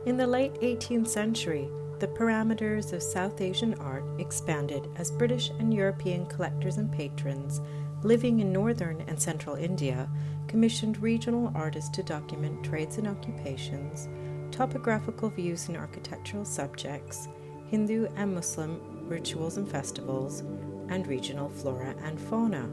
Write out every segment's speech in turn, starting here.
In the late 18th century, the parameters of South Asian art expanded as British and European collectors and patrons living in northern and central India commissioned regional artists to document trades and occupations, topographical views and architectural subjects, Hindu and Muslim rituals and festivals, and regional flora and fauna.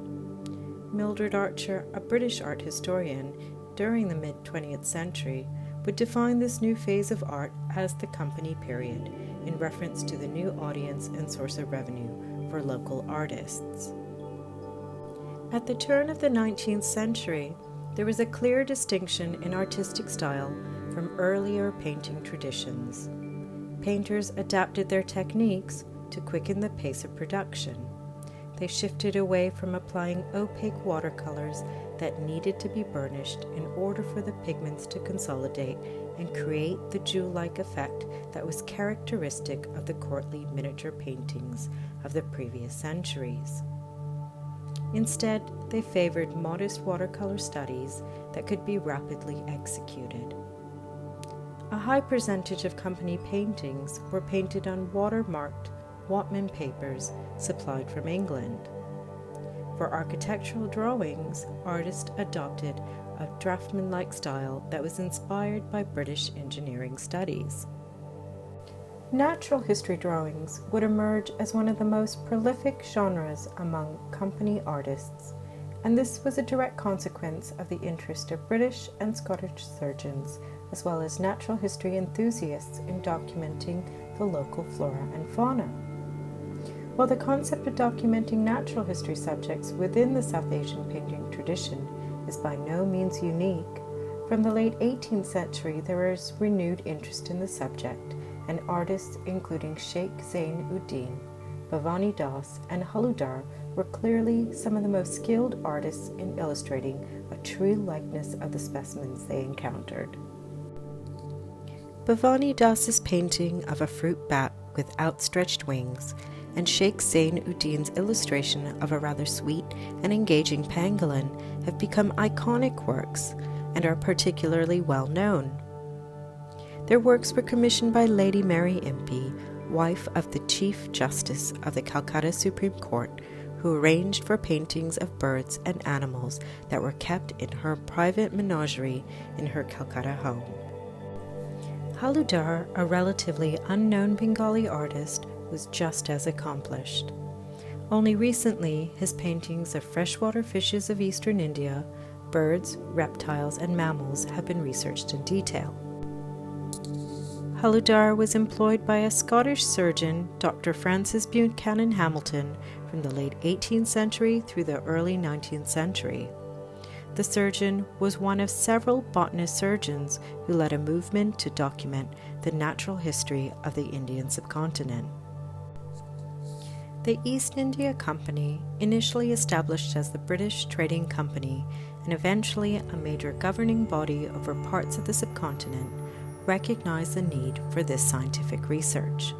Mildred Archer, a British art historian during the mid-20th century, would define this new phase of art as the company period, in reference to the new audience and source of revenue for local artists. At the turn of the 19th century, there was a clear distinction in artistic style from earlier painting traditions. Painters adapted their techniques to quicken the pace of production. They shifted away from applying opaque watercolors that needed to be burnished in order for the pigments to consolidate and create the jewel-like effect that was characteristic of the courtly miniature paintings of the previous centuries. Instead, they favored modest watercolor studies that could be rapidly executed. A high percentage of company paintings were painted on water-marked Whatman papers supplied from England. For architectural drawings, artists adopted a draftsman-like style that was inspired by British engineering studies. Natural history drawings would emerge as one of the most prolific genres among company artists, and this was a direct consequence of the interest of British and Scottish surgeons, as well as natural history enthusiasts in documenting the local flora and fauna. While the concept of documenting natural history subjects within the South Asian painting tradition is by no means unique, from the late 18th century there was renewed interest in the subject, and artists including Shaikh Zain, Bhawani and Haludar were clearly some of the most skilled artists in illustrating a true likeness of the specimens they encountered. Bhawani Das's painting of a fruit bat with outstretched wings and Shaikh Zain illustration of a rather sweet and engaging pangolin have become iconic works and are particularly well known. Their works were commissioned by Lady Mary Impey, wife of the Chief Justice of the Calcutta Supreme Court, who arranged for paintings of birds and animals that were kept in her private menagerie in her Calcutta home. Haludar, a relatively unknown Bengali artist, was just as accomplished. Only recently, his paintings of freshwater fishes of eastern India, birds, reptiles, and mammals have been researched in detail. Haludar was employed by a Scottish surgeon, Dr Francis Buchanan Hamilton, from the late 18th century through the early 19th century. The surgeon was one of several botanist surgeons who led a movement to document the natural history of the Indian subcontinent. The East India Company, initially established as the British Trading Company and eventually a major governing body over parts of the subcontinent, recognized the need for this scientific research.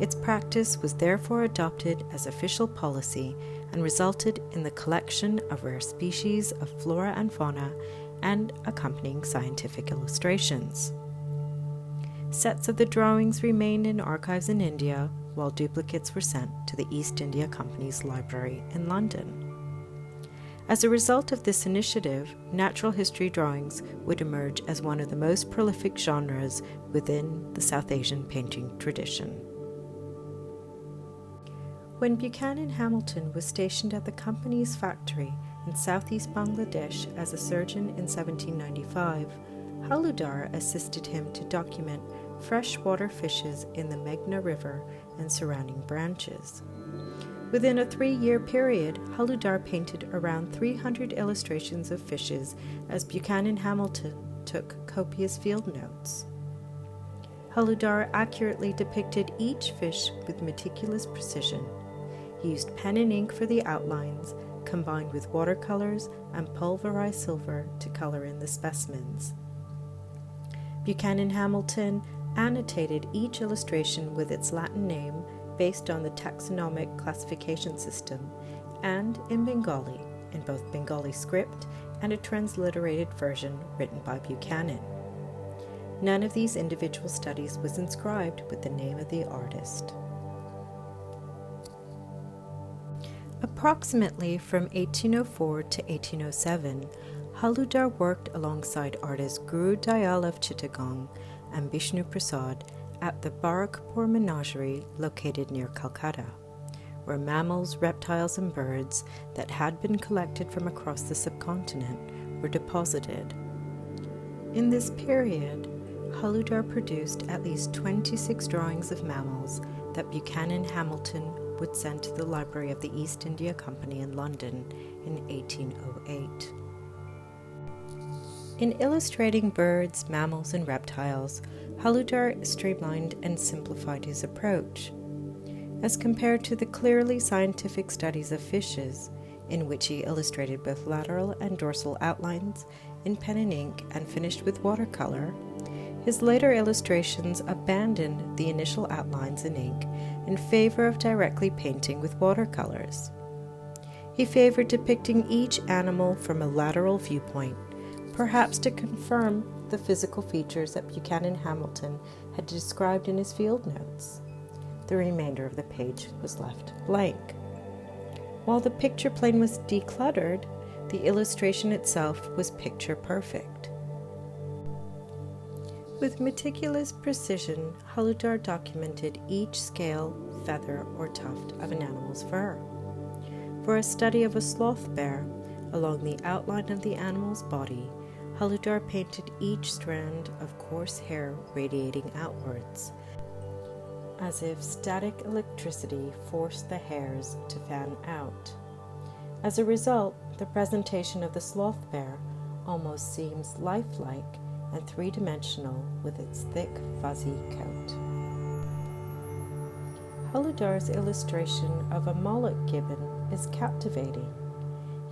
Its practice was therefore adopted as official policy and resulted in the collection of rare species of flora and fauna and accompanying scientific illustrations. Sets of the drawings remained in archives in India, while duplicates were sent to the East India Company's library in London. As a result of this initiative, natural history drawings would emerge as one of the most prolific genres within the South Asian painting tradition. When Buchanan Hamilton was stationed at the company's factory in southeast Bangladesh as a surgeon in 1795, Haludar assisted him to document freshwater fishes in the Meghna River and surrounding branches. Within a 3-year period, Haludar painted around 300 illustrations of fishes as Buchanan Hamilton took copious field notes. Haludar accurately depicted each fish with meticulous precision. He used pen and ink for the outlines, combined with watercolors and pulverized silver to color in the specimens. Buchanan Hamilton annotated each illustration with its Latin name based on the taxonomic classification system, and in Bengali, in both Bengali script and a transliterated version written by Buchanan. None of these individual studies was inscribed with the name of the artist. Approximately from 1804 to 1807, Haludar worked alongside artists Guru Dayal of Chittagong and Bishnu Prasad at the Barakpur Menagerie located near Calcutta, where mammals, reptiles, and birds that had been collected from across the subcontinent were deposited. In this period, Haludar produced at least 26 drawings of mammals that Buchanan Hamilton would send to the Library of the East India Company in London in 1808. In illustrating birds, mammals, and reptiles, Haludar streamlined and simplified his approach. As compared to the clearly scientific studies of fishes, in which he illustrated both lateral and dorsal outlines in pen and ink and finished with watercolor, his later illustrations abandoned the initial outlines in ink in favor of directly painting with watercolors. He favored depicting each animal from a lateral viewpoint, perhaps to confirm the physical features that Buchanan Hamilton had described in his field notes. The remainder of the page was left blank. While the picture plane was decluttered, the illustration itself was picture perfect. With meticulous precision, Haludar documented each scale, feather, or tuft of an animal's fur. For a study of a sloth bear, along the outline of the animal's body, Haludar painted each strand of coarse hair radiating outwards, as if static electricity forced the hairs to fan out. As a result, the presentation of the sloth bear almost seems lifelike and three-dimensional with its thick, fuzzy coat. Haludar's illustration of a mullet gibbon is captivating.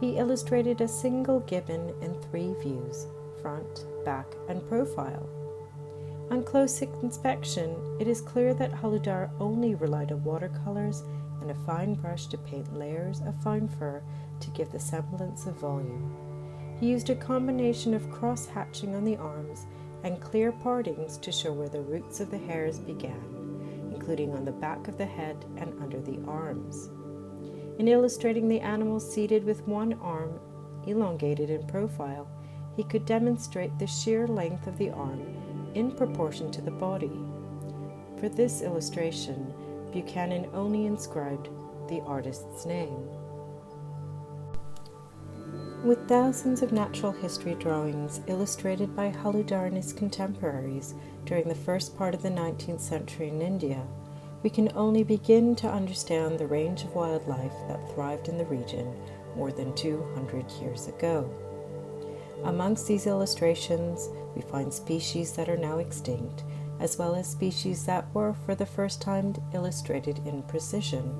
He illustrated a single gibbon in 3 views: front, back, and profile. On close inspection, it is clear that Haludar only relied on watercolors and a fine brush to paint layers of fine fur to give the semblance of volume. He used a combination of cross-hatching on the arms and clear partings to show where the roots of the hairs began, including on the back of the head and under the arms. In illustrating the animal seated with one arm elongated in profile, he could demonstrate the sheer length of the arm in proportion to the body. For this illustration, Buchanan only inscribed the artist's name. With thousands of natural history drawings illustrated by Haludar and his contemporaries during the first part of the 19th century in India, we can only begin to understand the range of wildlife that thrived in the region more than 200 years ago. Amongst these illustrations, we find species that are now extinct, as well as species that were for the first time illustrated in precision.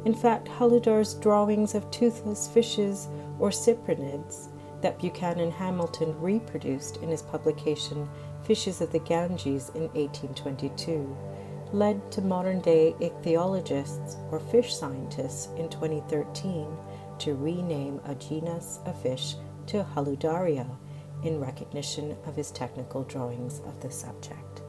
In fact, Haludar's drawings of toothless fishes or cyprinids that Buchanan Hamilton reproduced in his publication Fishes of the Ganges in 1822 led to modern-day ichthyologists or fish scientists in 2013 to rename a genus of fish to Haludaria in recognition of his technical drawings of the subject.